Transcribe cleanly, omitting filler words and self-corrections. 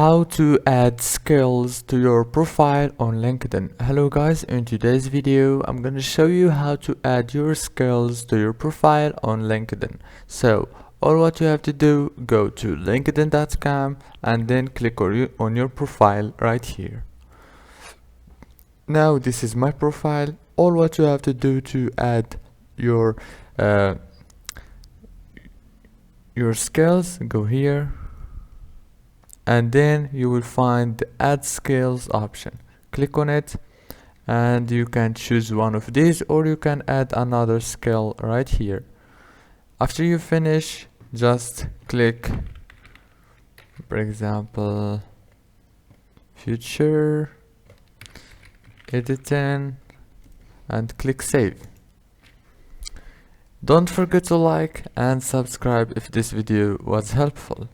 How to add skills to your profile on LinkedIn. Hello guys, in today's video I'm going to show you how to add your skills to your profile on LinkedIn. So all what you have to do, go to linkedin.com and then click on your profile right here. Now this is my profile. All what you have to do to add your skills, go here and then you will find the add skills option. Click on it and you can choose one of these, or you can add another skill right here. After you finish, just click, for example, future editing and click save. Don't forget to like and subscribe if this video was helpful.